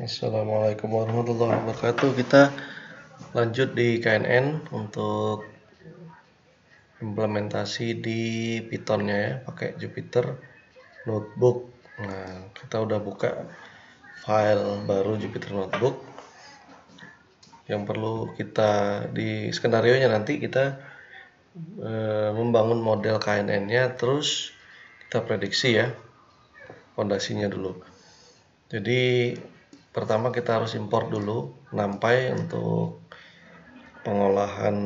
Assalamualaikum warahmatullahi wabarakatuh. Kita lanjut di KNN untuk implementasi di Python-nya ya, pakai Jupyter Notebook. Nah, kita udah buka file baru Jupyter Notebook. Yang perlu kita di skenario-nya nanti kita membangun model KNN-nya, terus kita prediksi ya fondasinya dulu. Jadi pertama kita harus import dulu NumPy untuk pengolahan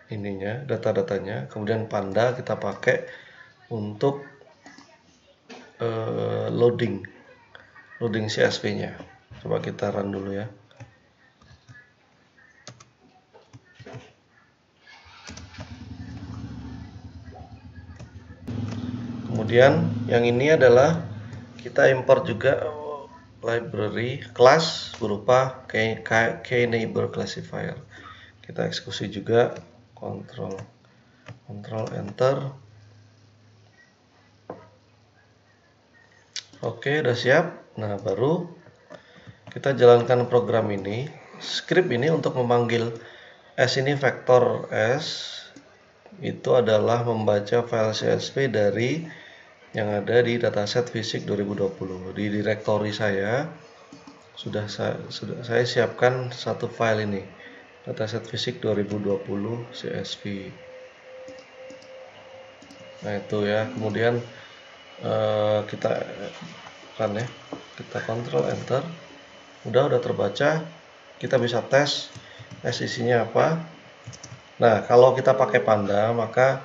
ininya, data-datanya. Kemudian Panda kita pakai untuk loading CSV-nya. Coba kita run dulu ya. Kemudian yang ini adalah kita import juga library class berupa KNeighbor classifier. Kita eksekusi juga, Ctrl Enter. Oke, udah siap. Nah, baru kita jalankan program ini, script ini untuk memanggil S ini vektor S. Itu adalah membaca file CSV dari yang ada di dataset fisik 2020. Di direktori saya sudah saya siapkan satu file ini, dataset fisik 2020 CSV. Nah, itu ya. Kemudian kita run ya. Kita Ctrl Enter. Udah terbaca. Kita bisa tes isinya apa. Nah, kalau kita pakai Panda, maka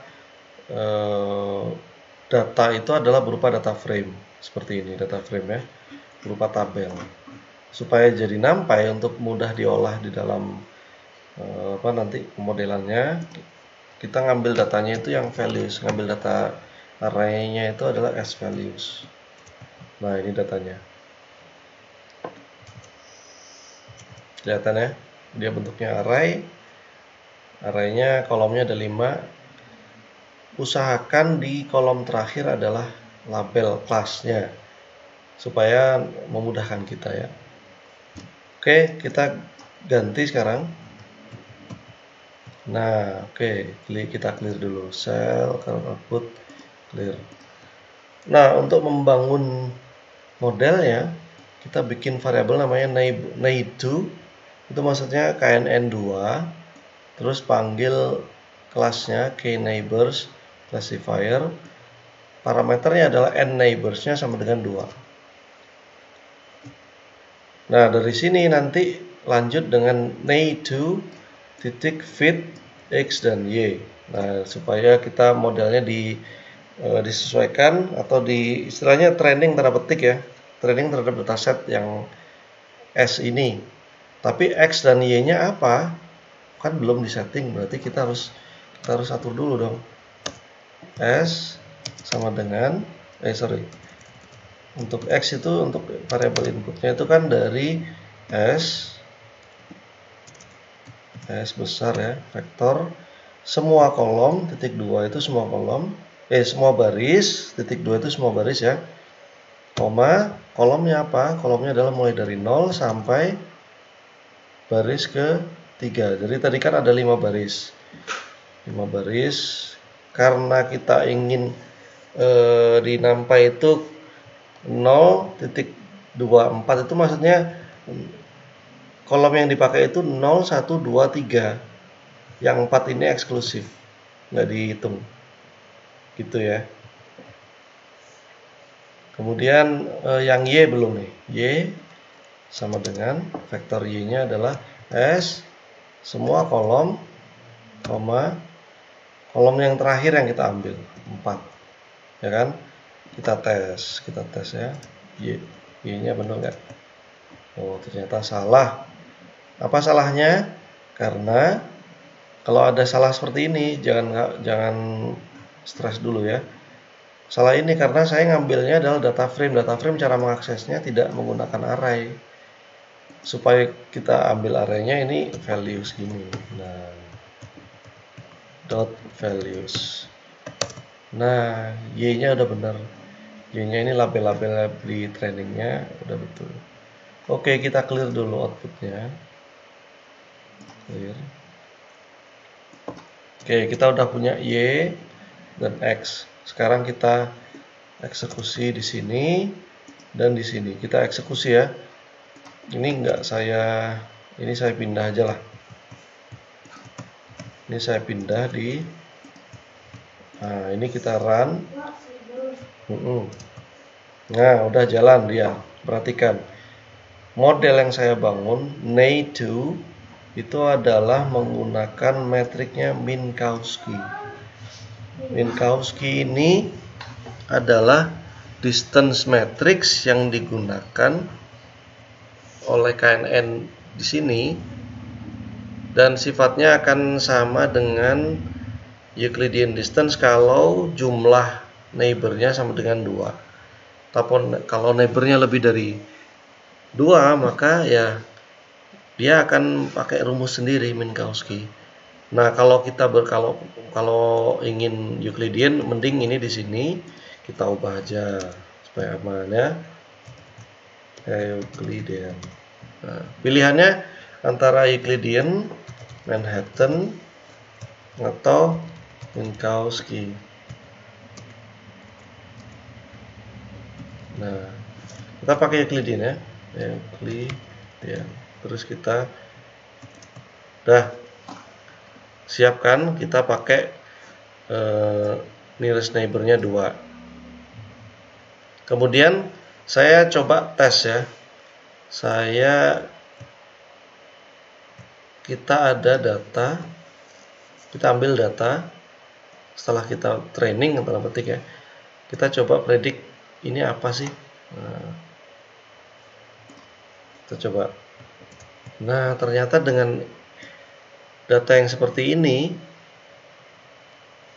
data itu adalah berupa data frame seperti ini, data frame ya, berupa tabel. Supaya jadi NumPy untuk mudah diolah di dalam nanti modelannya, kita ngambil datanya itu yang values, ngambil data array-nya itu adalah as values. Nah, ini datanya. Kelihatan ya, dia bentuknya array. Array-nya kolomnya ada 5. Usahakan di kolom terakhir adalah label kelasnya supaya memudahkan kita ya. Oke, kita ganti sekarang. Nah, oke, kita clear dulu cell, current output, clear. Nah, untuk membangun modelnya, kita bikin variabel namanya naive2. Itu maksudnya KNN2. Terus panggil kelasnya KNeighbors classifier. Parameternya adalah nNeighbors-nya sama dengan 2. Nah, dari sini nanti lanjut dengan nai2.fit x dan y. Nah, supaya kita modelnya disesuaikan atau istilahnya training tanda petik ya, training terhadap dataset yang S ini. Tapi x dan y-nya apa? Kan belum disetting, berarti kita harus atur dulu dong. S sama dengan untuk X itu untuk variabel inputnya itu kan dari S besar ya, vektor semua kolom titik 2 itu semua kolom, semua baris titik 2 itu semua baris ya, koma, kolomnya apa? Kolomnya adalah mulai dari 0 sampai baris ke 3. Jadi tadi kan ada 5 baris. 5 baris. Karena kita ingin di NumPy itu 0.24 itu maksudnya kolom yang dipakai itu 0, 1, 2, 3. Yang 4 ini eksklusif, nggak dihitung. Gitu ya. Kemudian yang Y belum nih. Y sama dengan vektor Y-nya adalah S semua kolom, koma, kolom yang terakhir yang kita ambil 4. Ya kan? Kita tes ya. Y-nya benar nggak? Oh, ternyata salah. Apa salahnya? Karena kalau ada salah seperti ini, jangan stres dulu ya. Salah ini karena saya ngambilnya adalah data frame. Data frame cara mengaksesnya tidak menggunakan array. Supaya kita ambil array-nya ini values gini. Nah, dot values. Nah, Y-nya udah benar. Y-nya ini label-label di trainingnya udah betul. Oke, kita clear dulu outputnya. Clear. Oke, kita udah punya Y dan X. Sekarang kita eksekusi di sini dan di sini. Kita eksekusi ya. Ini saya pindah aja lah. Ini saya pindah di. Nah, ini kita run. Nah, udah jalan dia. Perhatikan. Model yang saya bangun, Ney2, itu adalah menggunakan metriknya Minkowski. Minkowski ini adalah distance matrix yang digunakan oleh KNN di sini, dan sifatnya akan sama dengan Euclidean distance kalau jumlah neighbornya sama dengan 2. Tapi kalau neighbornya lebih dari 2, maka ya dia akan pakai rumus sendiri Minkowski. Nah, kalau kita kalau ingin Euclidean, mending ini di sini kita ubah aja supaya aman ya. Euclidean. Nah, pilihannya antara Euclidean, Manhattan, atau Minkowski. Nah, kita pakai Euclidean ya. Euclidean. Terus kita udah siapkan, kita pakai nearest neighbornya 2. Kemudian saya coba tes ya. Kita ada data, kita ambil data setelah kita training tanda petik ya. Kita coba predik ini apa sih. Nah, kita coba. Nah, ternyata dengan data yang seperti ini,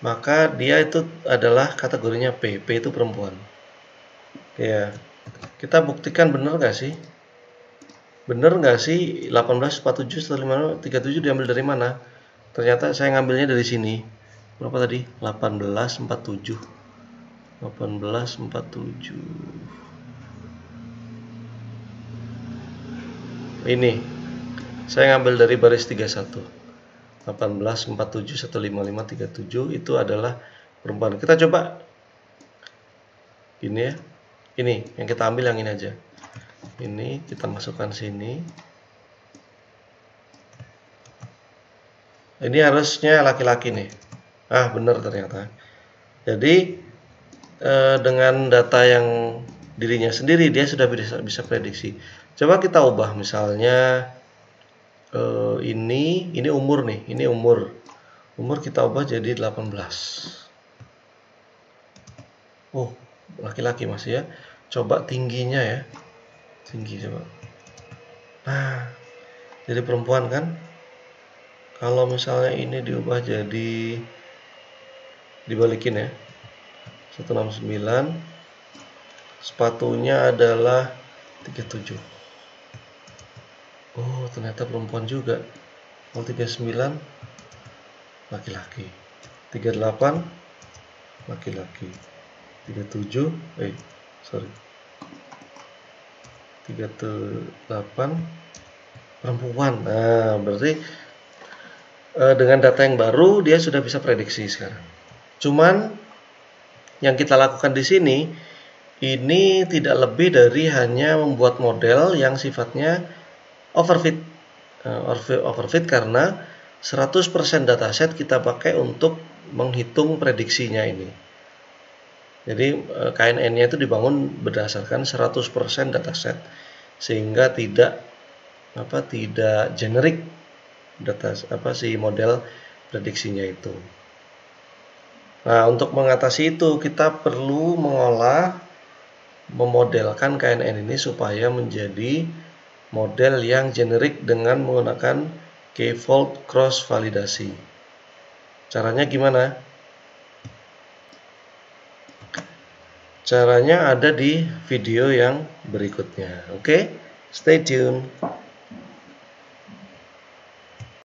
maka dia itu adalah kategorinya P. P itu perempuan. Ya, kita buktikan benar nggak sih? Bener nggak sih 1847 atau 37 diambil dari mana? Ternyata saya ngambilnya dari sini. Berapa tadi? 1847. 1847. Ini. Saya ngambil dari baris 31. 1847 15537 itu adalah perempuan. Kita coba ini ya. Ini yang kita ambil, yang ini aja. Ini kita masukkan sini. Ini harusnya laki-laki nih. Ah, benar ternyata. Jadi dengan data yang dirinya sendiri dia sudah bisa prediksi. Coba kita ubah, misalnya ini umur nih, ini umur kita ubah jadi 18. Oh, laki-laki masih ya. Coba tingginya ya. Tinggi coba. Nah, jadi perempuan kan. Kalau misalnya ini diubah jadi, dibalikin ya, 169, sepatunya adalah 37. Oh, ternyata perempuan juga. Kalau 39 laki-laki, 38 laki-laki, 37 38 perempuan. Nah, berarti dengan data yang baru dia sudah bisa prediksi sekarang. Cuman yang kita lakukan di sini ini tidak lebih dari hanya membuat model yang sifatnya overfit. Overfit karena 100% dataset kita pakai untuk menghitung prediksinya ini. Jadi KNN-nya itu dibangun berdasarkan 100% dataset, sehingga tidak generik data si model prediksinya itu. Nah, untuk mengatasi itu kita perlu memodelkan KNN ini supaya menjadi model yang generik dengan menggunakan k-fold cross validasi. Caranya gimana? Caranya ada di video yang berikutnya. Oke, stay tune.